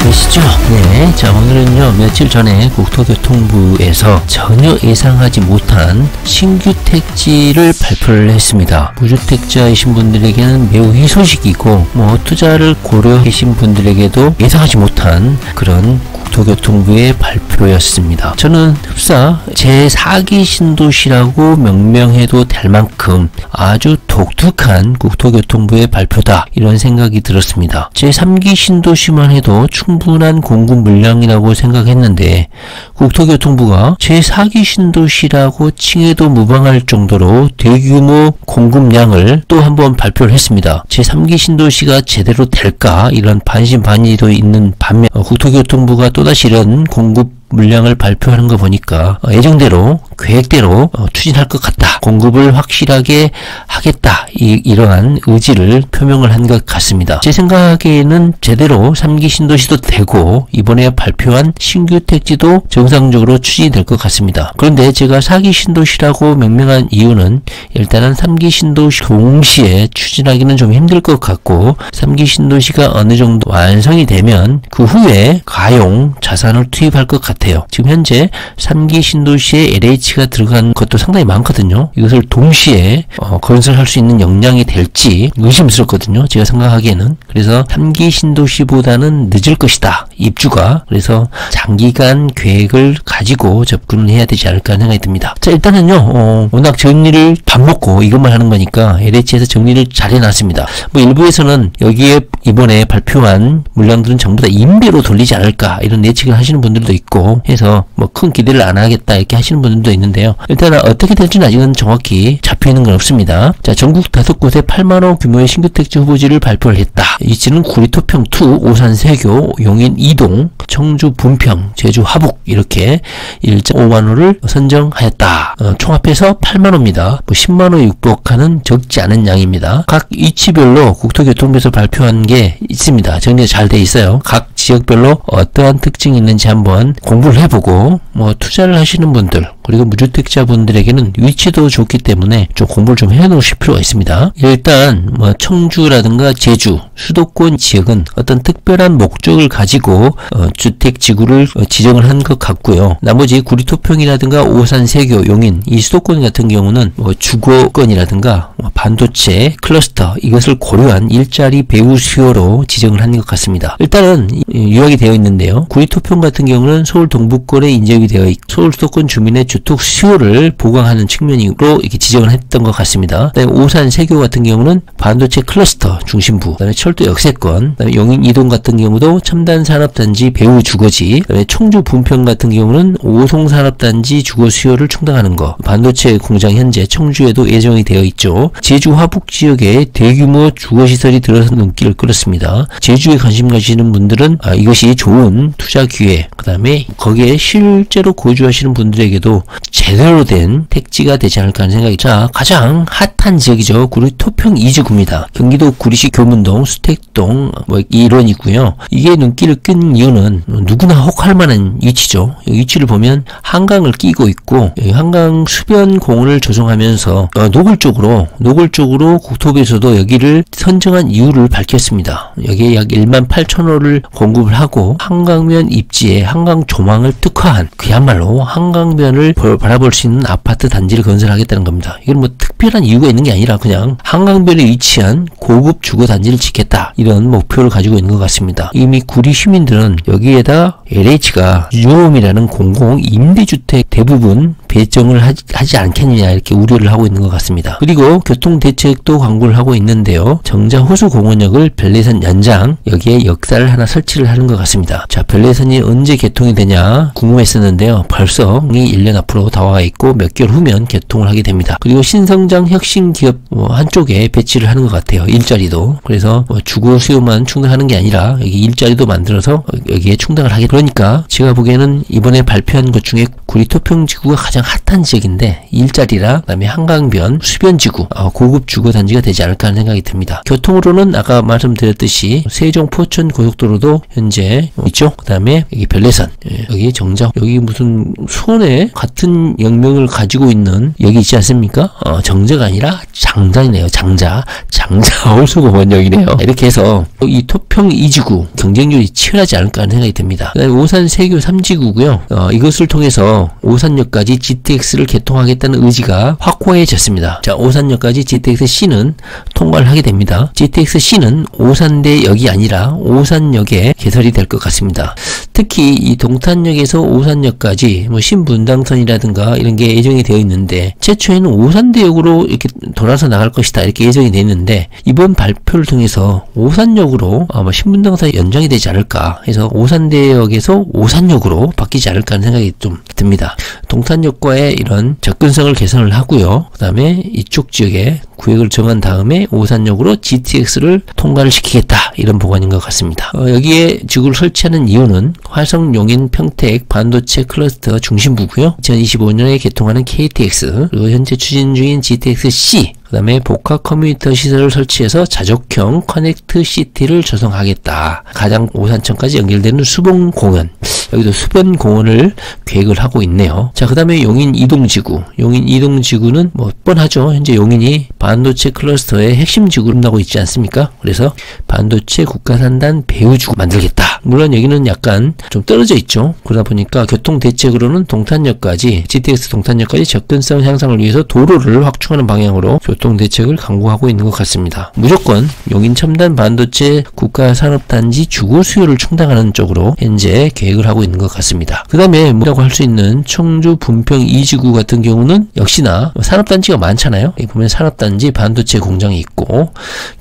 계시죠? 네, 자 오늘은요 며칠 전에 국토교통부에서 전혀 예상하지 못한 신규 택지를 발표를 했습니다. 무주택자이신 분들에게는 매우 희소식이고 투자를 고려해 계신 분들에게도 예상하지 못한 그런 국토교통부의 발표였습니다. 저는 흡사 제4기 신도시라고 명명해도 될 만큼 아주 독특한 국토교통부의 발표다 이런 생각이 들었습니다. 제3기 신도시만 해도 충분한 공급 물량이라고 생각했는데 국토교통부가 제4기 신도시라고 칭해도 무방할 정도로 대규모 공급량을 또 한번 발표를 했습니다. 제3기 신도시가 제대로 될까 이런 반신반의도 있는 반면 국토교통부가 또다시 이런 공급 물량을 발표하는 거 보니까 예정대로 계획대로 추진할 것 같다. 공급을 확실하게 하겠다. 이러한 의지를 표명을 한 것 같습니다. 제 생각에는 제대로 3기 신도시도 되고 이번에 발표한 신규 택지도 정상적으로 추진이 될 것 같습니다. 그런데 제가 4기 신도시라고 명명한 이유는 일단은 3기 신도시 동시에 추진하기는 좀 힘들 것 같고 3기 신도시가 어느 정도 완성이 되면 그 후에 가용 자산을 투입할 것 같아요. 지금 현재 3기 신도시에 LH가 들어간 것도 상당히 많거든요. 이것을 동시에 건설할 수 있는 역량이 될지 의심스럽거든요. 제가 생각하기에는. 그래서 3기 신도시보다는 늦을 것이다. 입주가. 그래서 장기간 계획을 가지고 접근을 해야 되지 않을까 하는 생각이 듭니다. 자, 일단은요. 워낙 정리를 밥 먹고 이것만 하는 거니까 LH에서 정리를 잘 해놨습니다. 일부에서는 여기에 이번에 발표한 물량들은 전부 다 임대로 돌리지 않을까 이런 예측을 하시는 분들도 있고 해서 큰 기대를 안 하겠다 이렇게 하시는 분들도 있는데요. 일단은 어떻게 될지는 아직은 정확히 잡혀있는 건 없습니다. 자, 전국 5곳에 8만원 규모의 신규 택지 후보지를 발표를 했다. 이치는 구리토평 2, 오산 세교, 용인 이동, 청주 분평, 제주 화북 이렇게 1.5만호를 선정하였다. 총합해서 8만호입니다. 10만호에 육박하는 적지 않은 양입니다. 각 위치별로 국토교통부에서 발표한 게 있습니다. 정리가 잘 돼 있어요. 각 지역별로 어떠한 특징이 있는지 한번 공부를 해보고 투자를 하시는 분들 그리고 무주택자 분들에게는 위치도 좋기 때문에 좀 공부를 좀 해놓으실 필요가 있습니다. 일단 청주라든가 제주, 수도권 지역은 어떤 특별한 목적을 가지고 주택지구를 지정을 한 것 같고요. 나머지 구리토평이라든가 오산, 세교, 용인 이 수도권 같은 경우는 주거권이라든가 반도체, 클러스터 이것을 고려한 일자리 배후 수요로 지정을 한 것 같습니다. 일단은 요약이 되어 있는데요. 구리토평 같은 경우는 서울 동부권에 인접이 되어 있고 서울 수도권 주민의 주택 수요를 보강하는 측면으로 이렇게 지정을 했던 것 같습니다. 그다음에 오산, 세교 같은 경우는 반도체 클러스터 중심부, 그다음에 철도 역세권, 그다음에 용인 이동 같은 경우도 첨단 산업단지 배후 주거지, 그다음에 청주 분평 같은 경우는 오송 산업단지 주거 수요를 충당하는 거, 반도체 공장 현재 청주에도 예정이 되어 있죠. 제주 화북 지역에 대규모 주거시설이 들어서 눈길을 끌었습니다. 제주에 관심 가시는 분들은 이것이 좋은 투자 기회, 그 다음에 거기에 실제로 거주하시는 분들에게도 제대로 된 택지가 되지 않을까 하는 생각이. 자, 가장 핫한 지역이죠. 구리토평 2지구입니다. 경기도 구리시 교문동, 수택동 이런이고요. 이게 눈길을 끈 이유는 누구나 혹할 만한 위치죠. 이 위치를 보면 한강을 끼고 있고 한강 수변 공원을 조성하면서 노골적으로 국토부에서도 여기를 선정한 이유를 밝혔습니다. 여기에 약 1만 8천호를 공급을 하고 한강면 입지에 한강 조망을 특화한 그야말로 한강변을 바라볼 수 있는 아파트 단지를 건설하겠다는 겁니다. 이건 특별한 이유가 있는 게 아니라 그냥 한강변에 위치한 고급 주거 단지를 짓겠다 이런 목표를 가지고 있는 것 같습니다. 이미 구리 시민들은 여기에다 LH가 유홈이라는 공공 임대주택 대부분 배정을 하지 않겠느냐 이렇게 우려를 하고 있는 것 같습니다. 그리고 교통대책도 광고를 하고 있는데요. 정자 호수공원역을 별내선 연장 여기에 역사를 하나 설치를 하는 것 같습니다. 자, 별내선이 언제 개통이 되냐 궁금했었는데요. 벌써 1년 앞으로 다가와 있고 몇 개월 후면 개통을 하게 됩니다. 그리고 신성장 혁신기업 한쪽에 배치를 하는 것 같아요. 일자리도. 그래서 주거 수요만 충당하는 게 아니라 여기 일자리도 만들어서 여기에 충당을 하게. 그러니까 제가 보기에는 이번에 발표한 것 중에 구리토평 지구가 가장 핫한 지역인데 일자리랑 그다음에 한강변 수변지구 고급 주거단지가 되지 않을까 하는 생각이 듭니다. 교통으로는 아까 말씀드렸듯이 세종 포천 고속도로도 현재 있죠. 그 다음에 여기 별내선, 여기 정자, 여기 무슨 수원에 같은 영명을 가지고 있는 여기 있지 않습니까? 정자가 아니라 장자이네요. 장자 홀수공원역이네요. 이렇게 해서 이 토평 2지구 경쟁률이 치열하지 않을까 하는 생각이 듭니다. 그다음에 오산 세교 3지구고요. 이것을 통해서 오산역까지 GTX를 개통하겠다는 의지가 확고해졌습니다. 자, 오산역까지 GTX-C는 통과를 하게 됩니다. GTX-C는 오산대역이 아니라 오산역에 개설이 될 것 같습니다. 특히 이 동탄역에서 오산역까지 뭐 신분당선이라든가 이런 게 예정이 되어 있는데 최초에는 오산대역으로 이렇게 돌아서 나갈 것이다 이렇게 예정이 되어 있는데 이번 발표를 통해서 오산역으로 아마 신분당선이 연장이 되지 않을까 해서 오산대역에서 오산역으로 바뀌지 않을까 하는 생각이 좀 듭니다. 동탄역과의 이런 접근성을 개선을 하고요. 그 다음에 이쪽 지역에 구역을 정한 다음에 오산역으로 GTX를 통과를 시키겠다 이런 보관인 것 같습니다. 여기에 지구를 설치하는 이유는 화성, 용인, 평택 반도체 클러스터 중심부고요. 2025년에 개통하는 KTX 그리고 현재 추진 중인 GTX-C 그 다음에 복합 커뮤니터 시설을 설치해서 자족형 커넥트 시티를 조성하겠다. 가장 오산천까지 연결되는 수변공원, 여기도 수변공원을 계획을 하고 있네요. 자, 그 다음에 용인 이동지구. 용인 이동지구는 뭐 뻔하죠. 현재 용인이 반도체 클러스터의 핵심 지구로 나고 있지 않습니까? 그래서 반도체 국가산단 배후지구 만들겠다. 물론 여기는 약간 좀 떨어져 있죠. 그러다 보니까 교통대책으로는 동탄역까지 GTX 동탄역까지 접근성 향상을 위해서 도로를 확충하는 방향으로 교통대책을 강구하고 있는 것 같습니다. 무조건 용인 첨단 반도체 국가산업단지 주거 수요를 충당하는 쪽으로 현재 계획을 하고 있는 것 같습니다. 그 다음에 뭐라고 할 수 있는 청주 분평 2지구 같은 경우는 역시나 산업단지가 많잖아요. 여기 보면 산업단지 반도체 공장이 있고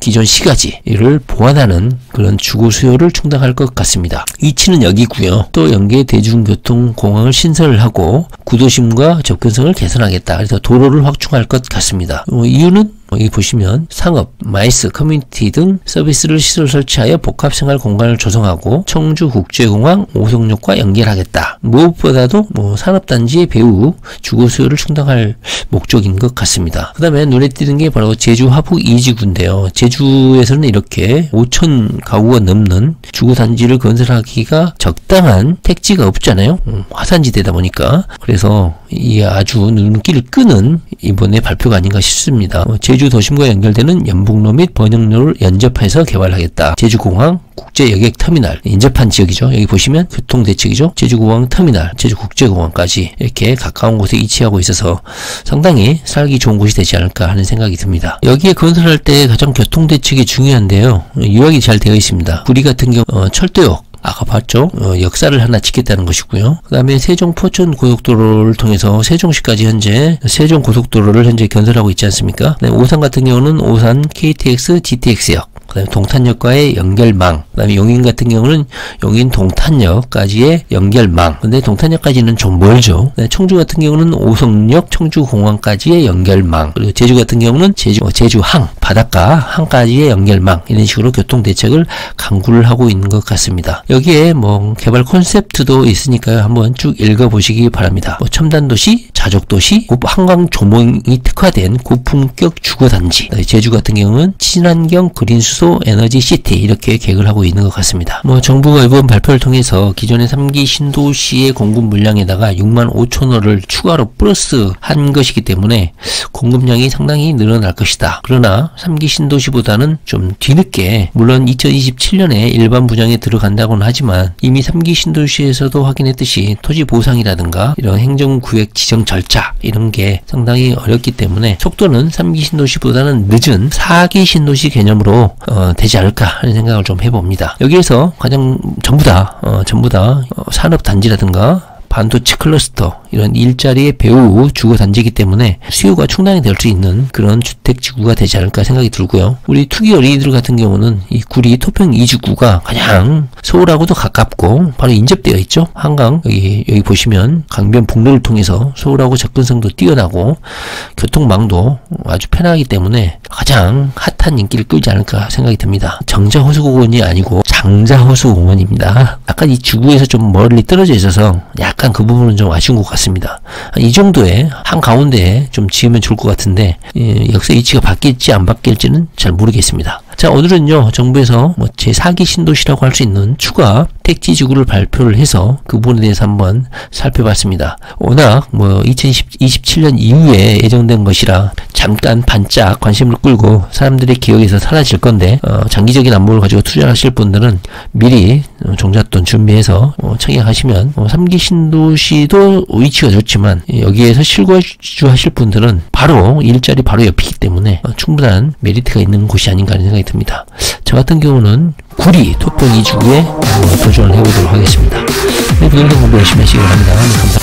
기존 시가지를 보완하는 그런 주거 수요를 충당할 것 같습니다. 위치는 여기고요. 또 연계 대중교통공항을 신설을 하고 구도심과 접근성을 개선하겠다. 그래서 도로를 확충할 것 같습니다. 이유는 여기 보시면 상업, 마이스, 커뮤니티 등 서비스를 시설 설치하여 복합생활 공간을 조성하고 청주국제공항 오송역과 연결하겠다. 무엇보다도 산업단지의 배후 주거 수요를 충당할 목적인 것 같습니다. 그 다음에 눈에 띄는 게 바로 제주 화북 2지구인데요. 제주에서는 이렇게 5천 가구가 넘는 주거단지를 건설하기가 적당한 택지가 없잖아요. 화산지대다 보니까. 그래서 이 아주 눈길을 끄는 이번에 발표가 아닌가 싶습니다. 제주 도심과 연결되는 연북로 및 번영로를 연접해서 개발하겠다. 제주공항 국제여객터미널 인접한 지역이죠. 여기 보시면 교통대책이죠. 제주공항 터미널, 제주국제공항까지 이렇게 가까운 곳에 위치하고 있어서 상당히 살기 좋은 곳이 되지 않을까 하는 생각이 듭니다. 여기에 건설할 때 가장 교통대책이 중요한데요. 요약이 잘 되어 있습니다. 구리 같은 경우 철도역 아까 봤죠? 역사를 하나 짓겠다는 것이고요. 그 다음에 세종 포천 고속도로를 통해서 세종시까지 현재 세종 고속도로를 현재 건설하고 있지 않습니까? 네, 오산 같은 경우는 오산 KTX, GTX역, 그 다음에 동탄역과의 연결망, 그 다음에 용인 같은 경우는 용인 동탄역까지의 연결망. 근데 동탄역까지는 좀 멀죠. 네, 청주 같은 경우는 오송역, 청주공항까지의 연결망. 그리고 제주 같은 경우는 제주항, 바닷가 항까지의 연결망. 이런 식으로 교통대책을 강구를 하고 있는 것 같습니다. 여기에 개발 콘셉트도 있으니까요. 한번 쭉 읽어보시기 바랍니다. 첨단도시, 자족도시, 한강 조명이 특화된 고품격 주거단지. 제주 같은 경우는 친환경 그린수소 에너지 시티 이렇게 계획을 하고 있는 것 같습니다. 정부가 이번 발표를 통해서 기존의 3기 신도시의 공급 물량에다가 6만 5천호를 추가로 플러스한 것이기 때문에 공급량이 상당히 늘어날 것이다. 그러나 3기 신도시보다는 좀 뒤늦게 물론 2027년에 일반 분양에 들어간다고는 하지만 이미 3기 신도시에서도 확인했듯이 토지 보상이라든가 이런 행정구역 지정 절차 이런 게 상당히 어렵기 때문에 속도는 3기 신도시보다는 늦은 4기 신도시 개념으로 되지 않을까 하는 생각을 좀 해봅니다. 여기에서 가장 전부 다 산업단지라든가 반도체 클러스터 이런 일자리의 배후 주거단지이기 때문에 수요가 충당이 될 수 있는 그런 주택지구가 되지 않을까 생각이 들고요. 우리 투기 어린이들 같은 경우는 이 구리 토평 2지구가 가장 서울하고도 가깝고 바로 인접되어 있죠. 한강 여기 보시면 강변북로를 통해서 서울하고 접근성도 뛰어나고 교통망도 아주 편하기 때문에 가장 핫한 인기를 끌지 않을까 생각이 듭니다. 정자호수공원이 아니고 장자호수공원입니다. 약간 이 지구에서 좀 멀리 떨어져 있어서 약간 약간 그 부분은 좀 아쉬운 것 같습니다. 이 정도의 한가운데에 좀 지으면 좋을 것 같은데 역사 위치가 바뀔지 안 바뀔지는 잘 모르겠습니다. 자, 오늘은요 정부에서 제4기 신도시라고 할 수 있는 추가 택지지구를 발표를 해서 그 부분에 대해서 한번 살펴봤습니다. 워낙 2027년 이후에 예정된 것이라 잠깐 반짝 관심을 끌고 사람들의 기억에서 사라질 건데 장기적인 안목을 가지고 투자하실 분들은 미리 종잣돈 준비해서 청약하시면 3기 신도시도 위치가 좋지만 여기에서 실거주하실 분들은 바로 일자리 바로 옆이기 때문에 충분한 메리트가 있는 곳이 아닌가 하는 생각이 듭니다. 저 같은 경우는 구리 토평 이주구에 도전을 해보도록 하겠습니다. 네, 부동산 공부 열심히 하시기 바랍니다. 감사합니다.